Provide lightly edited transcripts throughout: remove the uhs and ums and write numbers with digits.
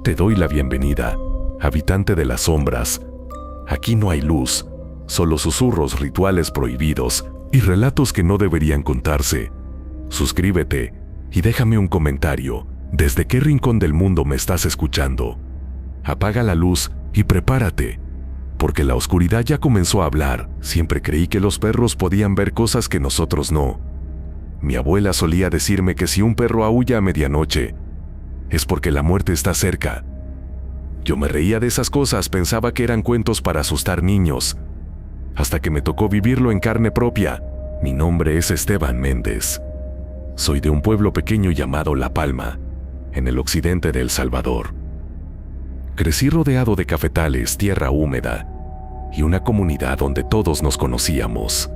Te doy la bienvenida, habitante de las sombras. Aquí no hay luz, solo susurros, rituales prohibidos y relatos que no deberían contarse. Suscríbete y déjame un comentario. ¿Desde qué rincón del mundo me estás escuchando? Apaga la luz y prepárate, porque la oscuridad ya comenzó a hablar. Siempre creí que los perros podían ver cosas que nosotros no. Mi abuela solía decirme que si un perro aúlla a medianoche, es porque la muerte está cerca. Yo me reía de esas cosas, pensaba que eran cuentos para asustar niños, hasta que me tocó vivirlo en carne propia. Mi nombre es Esteban Méndez. Soy de un pueblo pequeño llamado La Palma, en el occidente de El Salvador. Crecí rodeado de cafetales, tierra húmeda y una comunidad donde todos nos conocíamos.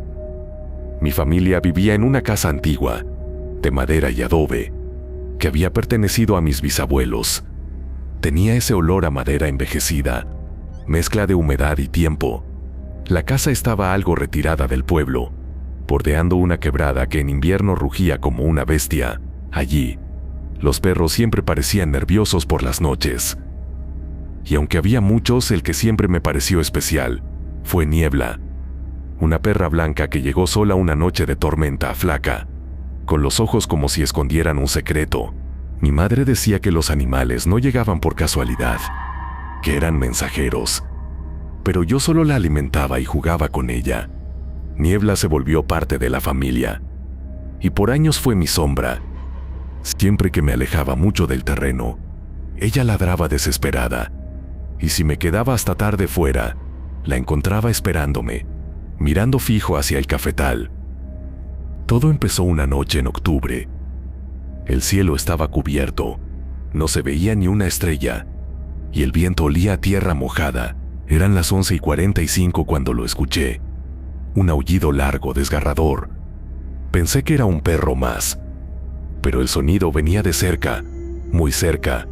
Mi familia vivía en una casa antigua, de madera y adobe, que había pertenecido a mis bisabuelos. Tenía ese olor a madera envejecida, mezcla de humedad y tiempo. La casa estaba algo retirada del pueblo, bordeando una quebrada que en invierno rugía como una bestia. Allí, los perros siempre parecían nerviosos por las noches. Y aunque había muchos, el que siempre me pareció especial fue Niebla, una perra blanca que llegó sola una noche de tormenta, flaca, con los ojos como si escondieran un secreto. Mi madre decía que los animales no llegaban por casualidad, que eran mensajeros. Pero yo solo la alimentaba y jugaba con ella. Niebla se volvió parte de la familia, y por años fue mi sombra. Siempre que me alejaba mucho del terreno, ella ladraba desesperada, y si me quedaba hasta tarde fuera, la encontraba esperándome, mirando fijo hacia el cafetal. Todo empezó una noche en octubre. El cielo estaba cubierto, no se veía ni una estrella, y el viento olía a tierra mojada. Eran las 11:45 cuando lo escuché. Un aullido largo, desgarrador. Pensé que era un perro más, pero el sonido venía de cerca, muy cerca.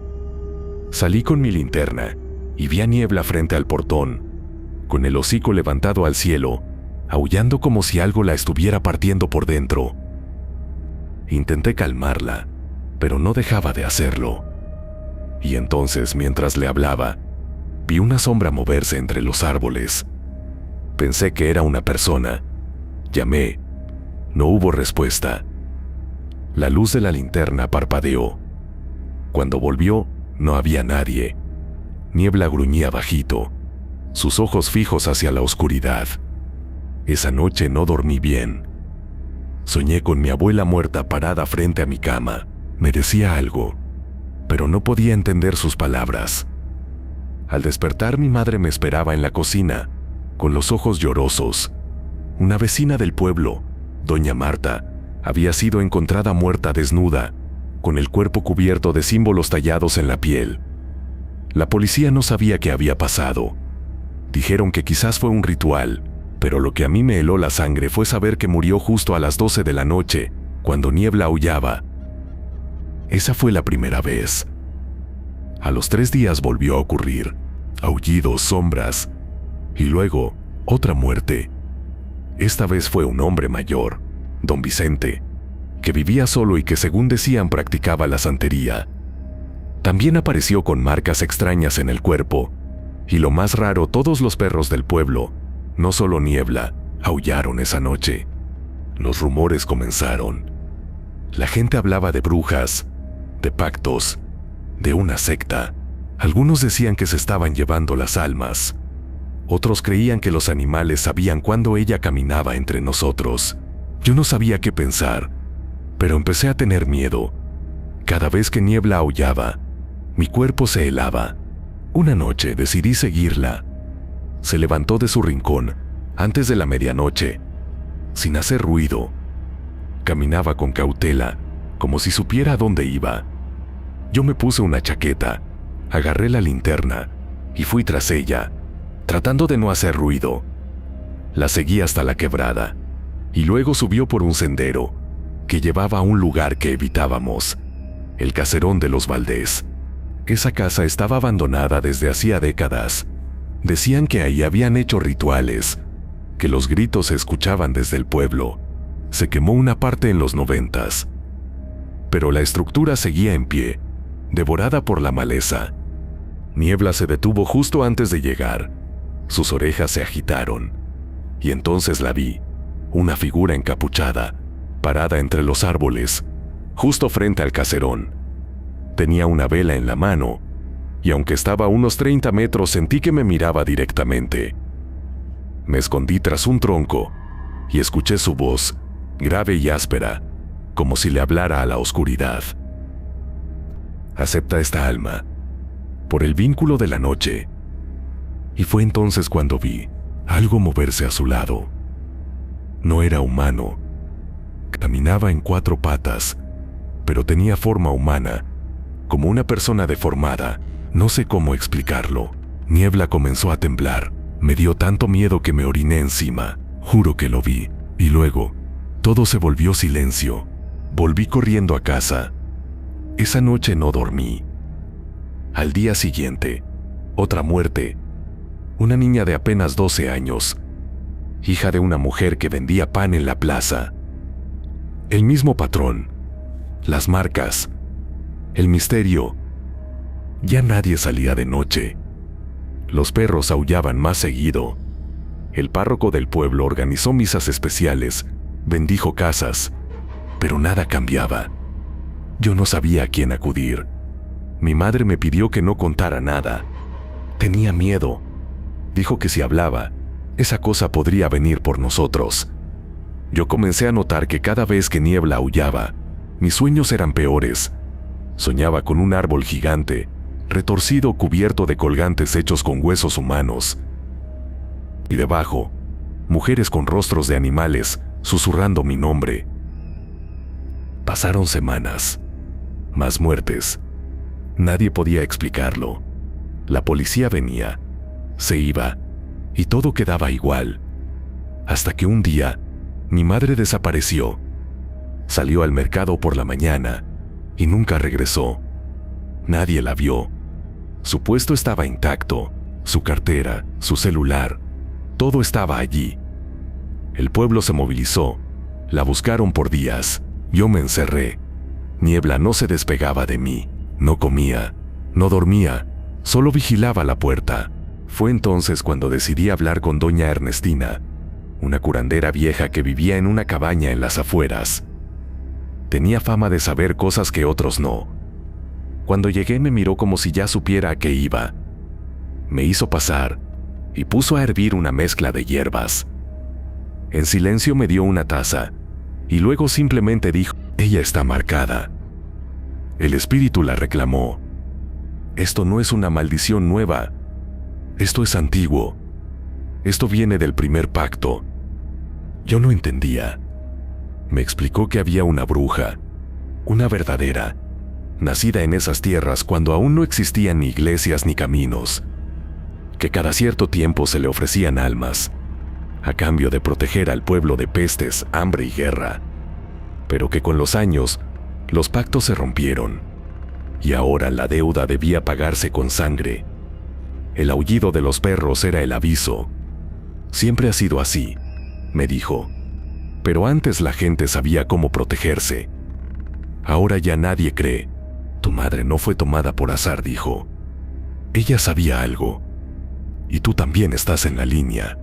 Salí con mi linterna y vi a Niebla frente al portón, con el hocico levantado al cielo, aullando como si algo la estuviera partiendo por dentro. Intenté calmarla, pero no dejaba de hacerlo. Y entonces, mientras le hablaba, vi una sombra moverse entre los árboles. Pensé que era una persona. Llamé. No hubo respuesta. La luz de la linterna parpadeó. Cuando volvió, no había nadie. Niebla gruñía bajito, sus ojos fijos hacia la oscuridad. Esa noche no dormí bien. Soñé con mi abuela muerta parada frente a mi cama. Me decía algo, pero no podía entender sus palabras. Al despertar, mi madre me esperaba en la cocina, con los ojos llorosos. Una vecina del pueblo, doña Marta, había sido encontrada muerta desnuda, con el cuerpo cubierto de símbolos tallados en la piel. La policía no sabía qué había pasado. Dijeron que quizás fue un ritual, pero lo que a mí me heló la sangre fue saber que murió justo a las 12 de la noche, cuando Niebla aullaba. Esa fue la primera vez. A los 3 días volvió a ocurrir. Aullidos, sombras, y luego otra muerte. Esta vez fue un hombre mayor, don Vicente, que vivía solo y que, según decían, practicaba la santería. También apareció con marcas extrañas en el cuerpo, y lo más raro, todos los perros del pueblo, no solo Niebla, aullaron esa noche. Los rumores comenzaron. La gente hablaba de brujas, de pactos, de una secta. Algunos decían que se estaban llevando las almas. Otros creían que los animales sabían cuándo ella caminaba entre nosotros. Yo no sabía qué pensar, pero empecé a tener miedo. Cada vez que Niebla aullaba, mi cuerpo se helaba. Una noche decidí seguirla. Se levantó de su rincón antes de la medianoche, sin hacer ruido. Caminaba con cautela, como si supiera a dónde iba. Yo me puse una chaqueta, agarré la linterna y fui tras ella, tratando de no hacer ruido. La seguí hasta la quebrada, y luego subió por un sendero que llevaba a un lugar que evitábamos, el caserón de los Valdés. Esa casa estaba abandonada desde hacía décadas. Decían que ahí habían hecho rituales, que los gritos se escuchaban desde el pueblo. Se quemó una parte en los 90s, pero la estructura seguía en pie, devorada por la maleza. Niebla se detuvo justo antes de llegar. Sus orejas se agitaron. Y entonces la vi, una figura encapuchada, parada entre los árboles, justo frente al caserón. Tenía una vela en la mano, y aunque estaba a unos 30 metros sentí que me miraba directamente. Me escondí tras un tronco, y escuché su voz, grave y áspera, como si le hablara a la oscuridad. Acepta esta alma, por el vínculo de la noche. Y fue entonces cuando vi algo moverse a su lado. No era humano. Caminaba en 4 patas, pero tenía forma humana, como una persona deformada. No sé cómo explicarlo. Niebla comenzó a temblar. Me dio tanto miedo que me oriné encima. Juro que lo vi. Y luego, todo se volvió silencio. Volví corriendo a casa. Esa noche no dormí. Al día siguiente, otra muerte. Una niña de apenas 12 años, hija de una mujer que vendía pan en la plaza. El mismo patrón, las marcas, el misterio. Ya nadie salía de noche. Los perros aullaban más seguido. El párroco del pueblo organizó misas especiales, bendijo casas, pero nada cambiaba. Yo no sabía a quién acudir. Mi madre me pidió que no contara nada. Tenía miedo. Dijo que si hablaba, esa cosa podría venir por nosotros. Yo comencé a notar que cada vez que Niebla aullaba, mis sueños eran peores. Soñaba con un árbol gigante, retorcido, cubierto de colgantes hechos con huesos humanos. Y debajo, mujeres con rostros de animales, susurrando mi nombre. Pasaron semanas. Más muertes. Nadie podía explicarlo. La policía venía, se iba, y todo quedaba igual. Hasta que un día, mi madre desapareció. Salió al mercado por la mañana y nunca regresó. Nadie la vio. Su puesto estaba intacto, su cartera, su celular, todo estaba allí. El pueblo se movilizó, la buscaron por días. Yo me encerré. Niebla no se despegaba de mí. No comía, no dormía, solo vigilaba la puerta. Fue entonces cuando decidí hablar con doña Ernestina, una curandera vieja que vivía en una cabaña en las afueras. Tenía fama de saber cosas que otros no. Cuando llegué me miró como si ya supiera a qué iba. Me hizo pasar y puso a hervir una mezcla de hierbas. En silencio me dio una taza y luego simplemente dijo: ella está marcada. El espíritu la reclamó. Esto no es una maldición nueva. Esto es antiguo. Esto viene del primer pacto. Yo no entendía. Me explicó que había una bruja, una verdadera, nacida en esas tierras cuando aún no existían ni iglesias ni caminos, que cada cierto tiempo se le ofrecían almas, a cambio de proteger al pueblo de pestes, hambre y guerra, pero que con los años, los pactos se rompieron, y ahora la deuda debía pagarse con sangre. El aullido de los perros era el aviso. Siempre ha sido así, me dijo, pero antes la gente sabía cómo protegerse. Ahora ya nadie cree. Tu madre no fue tomada por azar, dijo. Ella sabía algo. Y tú también estás en la línea.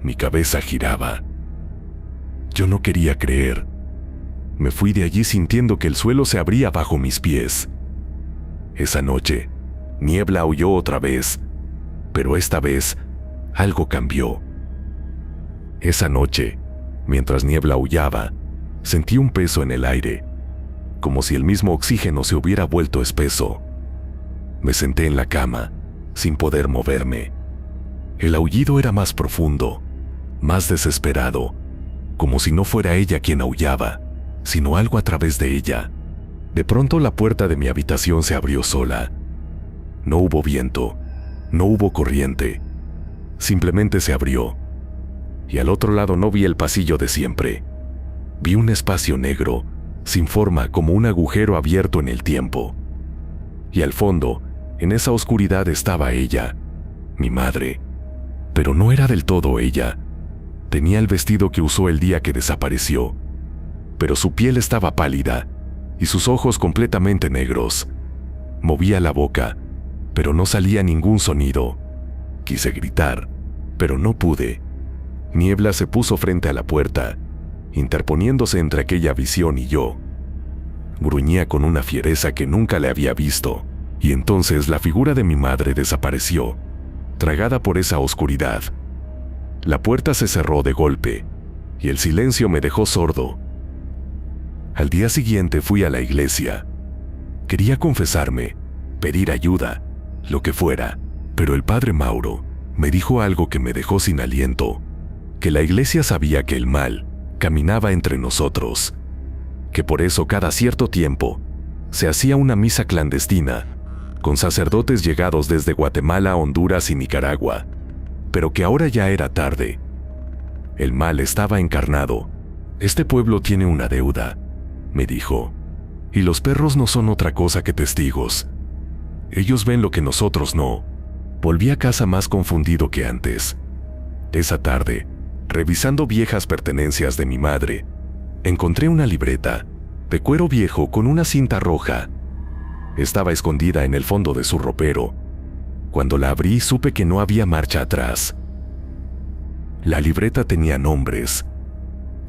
Mi cabeza giraba. Yo no quería creer. Me fui de allí sintiendo que el suelo se abría bajo mis pies. Esa noche, Niebla aulló otra vez, pero esta vez algo cambió. Esa noche, mientras Niebla aullaba, sentí un peso en el aire, como si el mismo oxígeno se hubiera vuelto espeso. Me senté en la cama, sin poder moverme. El aullido era más profundo, más desesperado, como si no fuera ella quien aullaba, sino algo a través de ella. De pronto la puerta de mi habitación se abrió sola. No hubo viento, no hubo corriente. Simplemente se abrió. Y al otro lado no vi el pasillo de siempre. Vi un espacio negro, sin forma, como un agujero abierto en el tiempo. Y al fondo, en esa oscuridad estaba ella, mi madre. Pero no era del todo ella. Tenía el vestido que usó el día que desapareció, pero su piel estaba pálida y sus ojos completamente negros. Movía la boca, pero no salía ningún sonido. Quise gritar, pero no pude. Niebla se puso frente a la puerta, interponiéndose entre aquella visión y yo. Gruñía con una fiereza que nunca le había visto, y entonces la figura de mi madre desapareció, tragada por esa oscuridad. La puerta se cerró de golpe, y el silencio me dejó sordo. Al día siguiente fui a la iglesia. Quería confesarme, pedir ayuda, lo que fuera, pero el padre Mauro me dijo algo que me dejó sin aliento, que la iglesia sabía que el mal caminaba entre nosotros, que por eso cada cierto tiempo se hacía una misa clandestina, con sacerdotes llegados desde Guatemala, Honduras y Nicaragua, pero que ahora ya era tarde. El mal estaba encarnado. Este pueblo tiene una deuda, me dijo, y los perros no son otra cosa que testigos. Ellos ven lo que nosotros no. Volví a casa más confundido que antes. Esa tarde, revisando viejas pertenencias de mi madre, encontré una libreta de cuero viejo con una cinta roja. Estaba escondida en el fondo de su ropero. Cuando la abrí, supe que no había marcha atrás. La libreta tenía nombres,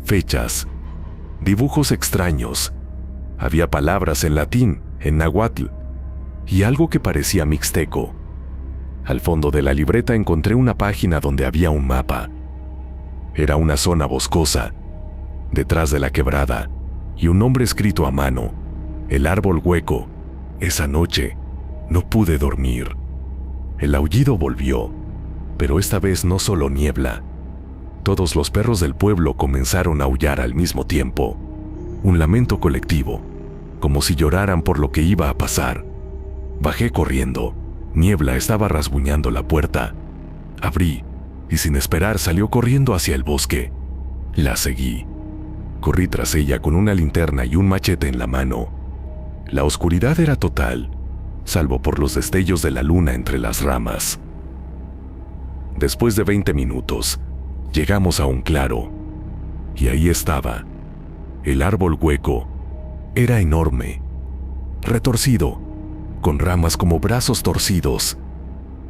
fechas, dibujos extraños. Había palabras en latín, en náhuatl, y algo que parecía mixteco. Al fondo de la libreta encontré una página donde había un mapa. Era una zona boscosa, detrás de la quebrada, y un nombre escrito a mano, el árbol hueco. Esa noche no pude dormir. El aullido volvió, pero esta vez no solo Niebla. Todos los perros del pueblo comenzaron a aullar al mismo tiempo. Un lamento colectivo, como si lloraran por lo que iba a pasar. Bajé corriendo. Niebla estaba rasguñando la puerta. Abrí, y sin esperar salió corriendo hacia el bosque. La seguí. Corrí tras ella con una linterna y un machete en la mano. La oscuridad era total, salvo por los destellos de la luna entre las ramas. Después de 20 minutos, llegamos a un claro, y ahí estaba. El árbol hueco era enorme, retorcido, con ramas como brazos torcidos.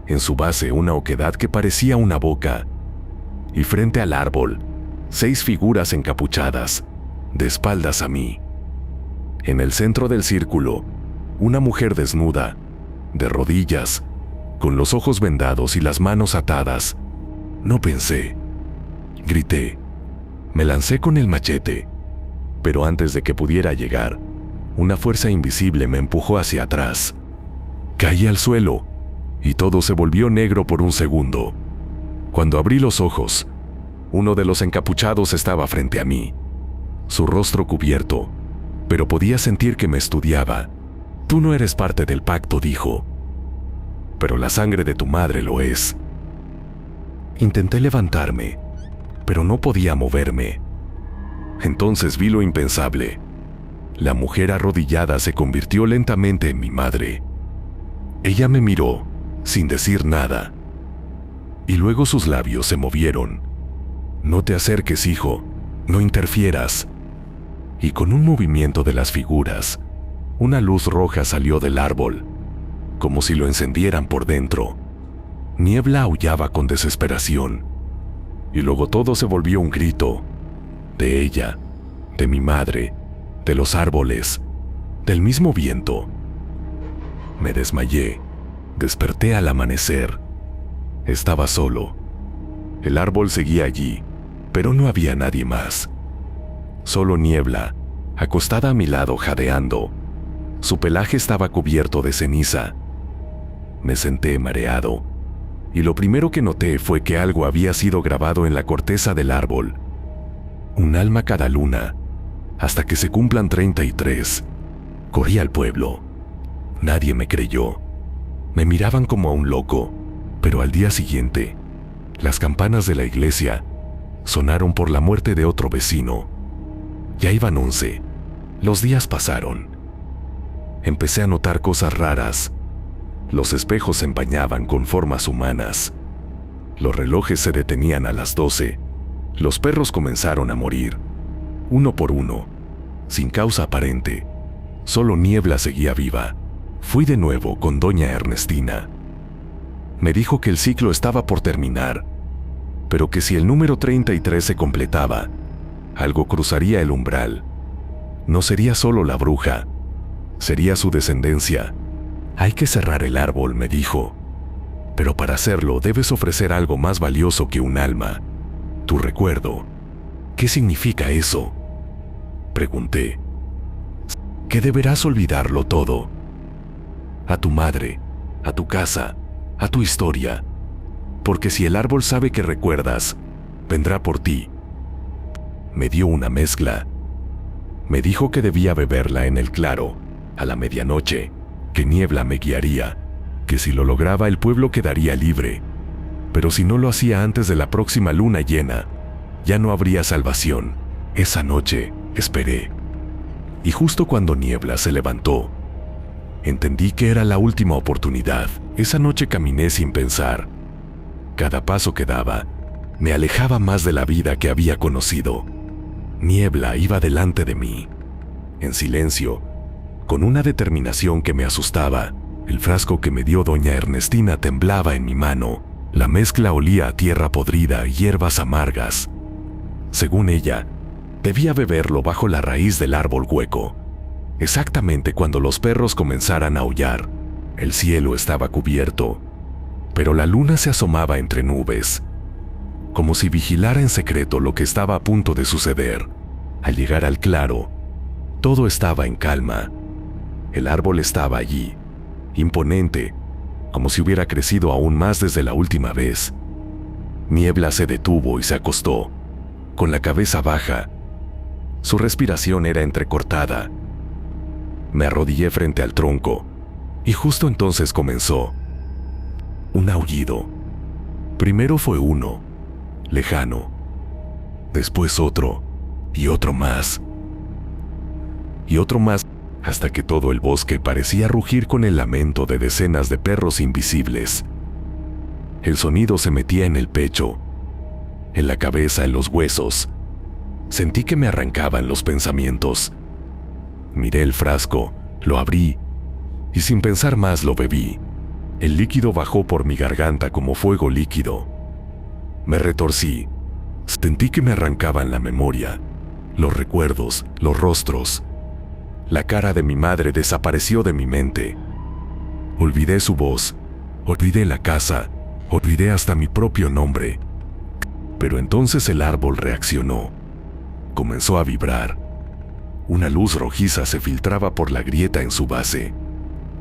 En su base una oquedad que parecía una boca, y frente al árbol, 6 figuras encapuchadas, de espaldas a mí. En el centro del círculo, una mujer desnuda, de rodillas, con los ojos vendados y las manos atadas. No pensé. Grité. Me lancé con el machete, pero antes de que pudiera llegar, una fuerza invisible me empujó hacia atrás. Caí al suelo, y todo se volvió negro por un segundo. Cuando abrí los ojos, uno de los encapuchados estaba frente a mí, su rostro cubierto, pero podía sentir que me estudiaba. Tú no eres parte del pacto, dijo, pero la sangre de tu madre lo es. Intenté levantarme, pero no podía moverme. Entonces vi lo impensable. La mujer arrodillada se convirtió lentamente en mi madre. Ella me miró, sin decir nada, y luego sus labios se movieron. No te acerques, hijo, no interfieras. Y con un movimiento de las figuras, una luz roja salió del árbol, como si lo encendieran por dentro. Niebla aullaba con desesperación, y luego todo se volvió un grito, de ella, de mi madre, de los árboles, del mismo viento. Me desmayé, desperté al amanecer. Estaba solo. El árbol seguía allí, pero no había nadie más. Solo Niebla, acostada a mi lado jadeando. Su pelaje estaba cubierto de ceniza. Me senté mareado, y lo primero que noté fue que algo había sido grabado en la corteza del árbol. Un alma cada luna, hasta que se cumplan 33. Corrí al pueblo. Nadie me creyó. Me miraban como a un loco, pero al día siguiente, las campanas de la iglesia sonaron por la muerte de otro vecino. Ya iban 11. Los días pasaron. Empecé a notar cosas raras. Los espejos se empañaban con formas humanas. Los relojes se detenían a las 12. Los perros comenzaron a morir, uno por uno, sin causa aparente. Solo Niebla seguía viva. Fui de nuevo con doña Ernestina. Me dijo que el ciclo estaba por terminar, pero que si el número 33 se completaba, algo cruzaría el umbral. No sería solo la bruja, sería su descendencia. Hay que cerrar el árbol, me dijo, pero para hacerlo debes ofrecer algo más valioso que un alma, tu recuerdo. ¿Qué significa eso?, pregunté. Que deberás olvidarlo todo. A tu madre, a tu casa, a tu historia. Porque si el árbol sabe que recuerdas, vendrá por ti. Me dio una mezcla. Me dijo que debía beberla en el claro, a la medianoche, que niebla me guiaría, que si lo lograba el pueblo quedaría libre. Pero si no lo hacía antes de la próxima luna llena, ya no habría salvación. Esa noche, esperé. Y justo cuando niebla se levantó, entendí que era la última oportunidad. Esa noche caminé sin pensar. Cada paso que daba, me alejaba más de la vida que había conocido. Niebla iba delante de mí, en silencio, con una determinación que me asustaba. El frasco que me dio doña Ernestina temblaba en mi mano. La mezcla olía a tierra podrida y hierbas amargas. Según ella, debía beberlo bajo la raíz del árbol hueco. Exactamente cuando los perros comenzaran a aullar, el cielo estaba cubierto, pero la luna se asomaba entre nubes, como si vigilara en secreto lo que estaba a punto de suceder. Al llegar al claro, todo estaba en calma. El árbol estaba allí, imponente, como si hubiera crecido aún más desde la última vez. Niebla se detuvo y se acostó, con la cabeza baja. Su respiración era entrecortada. Me arrodillé frente al tronco, y justo entonces comenzó un aullido. Primero fue uno, lejano, después otro, y otro más, y otro más, hasta que todo el bosque parecía rugir con el lamento de decenas de perros invisibles. El sonido se metía en el pecho, en la cabeza, en los huesos. Sentí que me arrancaban los pensamientos. Miré el frasco, lo abrí, y sin pensar más lo bebí. El líquido bajó por mi garganta como fuego líquido. Me retorcí. Sentí que me arrancaban la memoria, los recuerdos, los rostros. La cara de mi madre desapareció de mi mente. Olvidé su voz, olvidé la casa, olvidé hasta mi propio nombre. Pero entonces el árbol reaccionó. Comenzó a vibrar. Una luz rojiza se filtraba por la grieta en su base.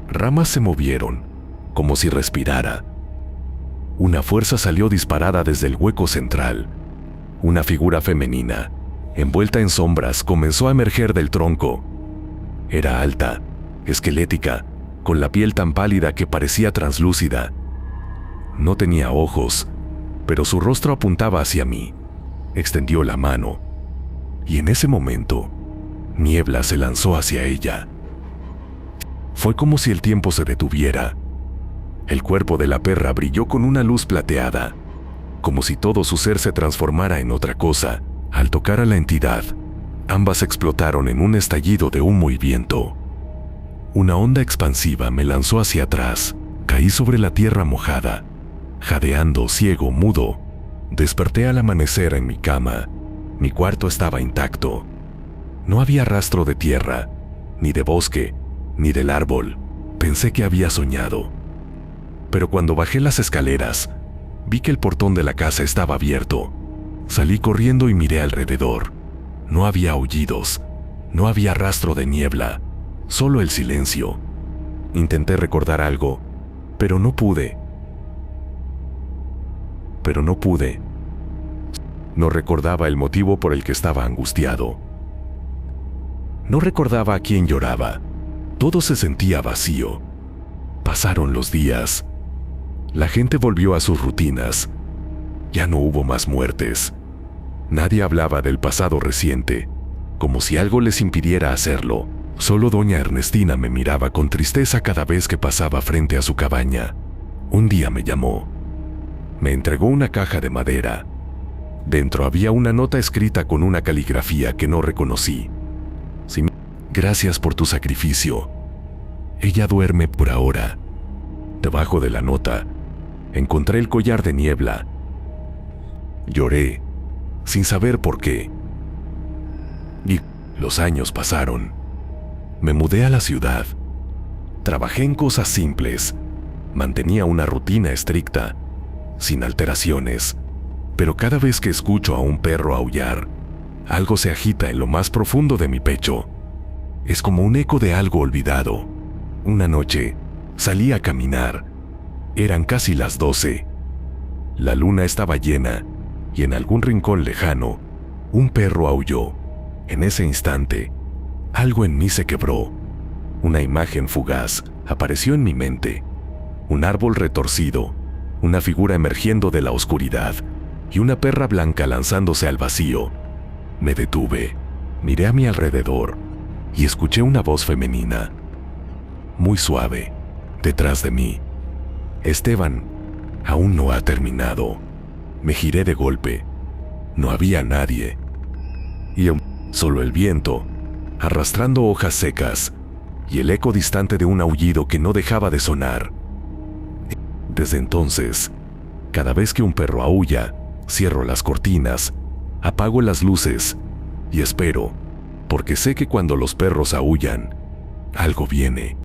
Ramas se movieron, como si respirara. Una fuerza salió disparada desde el hueco central. Una figura femenina, envuelta en sombras, comenzó a emerger del tronco. Era alta, esquelética, con la piel tan pálida que parecía translúcida. No tenía ojos, pero su rostro apuntaba hacia mí. Extendió la mano, y en ese momento, Niebla se lanzó hacia ella. Fue como si el tiempo se detuviera. El cuerpo de la perra brilló con una luz plateada, como si todo su ser se transformara en otra cosa. Al tocar a la entidad, ambas explotaron en un estallido de humo y viento. Una onda expansiva me lanzó hacia atrás. Caí sobre la tierra mojada, jadeando, ciego, mudo. Desperté al amanecer en mi cama. Mi cuarto estaba intacto. No había rastro de tierra, ni de bosque, ni del árbol. Pensé que había soñado. Pero cuando bajé las escaleras, vi que el portón de la casa estaba abierto. Salí corriendo y miré alrededor. No había aullidos, no había rastro de Niebla, solo el silencio. Intenté recordar algo, pero no pude. No recordaba el motivo por el que estaba angustiado. No recordaba a quién lloraba. Todo se sentía vacío. Pasaron los días. La gente volvió a sus rutinas. Ya no hubo más muertes. Nadie hablaba del pasado reciente, como si algo les impidiera hacerlo. Solo doña Ernestina me miraba con tristeza cada vez que pasaba frente a su cabaña. Un día me llamó. Me entregó una caja de madera. Dentro había una nota escrita con una caligrafía que no reconocí. Sí, gracias por tu sacrificio. Ella duerme por ahora. Debajo de la nota, encontré el collar de niebla. Lloré, sin saber por qué. Y los años pasaron. Me mudé a la ciudad. Trabajé en cosas simples. Mantenía una rutina estricta, sin alteraciones. Pero cada vez que escucho a un perro aullar, algo se agita en lo más profundo de mi pecho. Es como un eco de algo olvidado. Una noche, salí a caminar. Eran casi las 12. La luna estaba llena y en algún rincón lejano, un perro aulló. En ese instante, algo en mí se quebró. Una imagen fugaz apareció en mi mente. Un árbol retorcido, una figura emergiendo de la oscuridad y una perra blanca lanzándose al vacío. Me detuve, miré a mi alrededor y escuché una voz femenina, muy suave, detrás de mí. Esteban, aún no ha terminado. Me giré de golpe. No había nadie. Y solo el viento, arrastrando hojas secas, y el eco distante de un aullido que no dejaba de sonar. Desde entonces, cada vez que un perro aulla, cierro las cortinas, apago las luces y espero, porque sé que cuando los perros aullan, algo viene.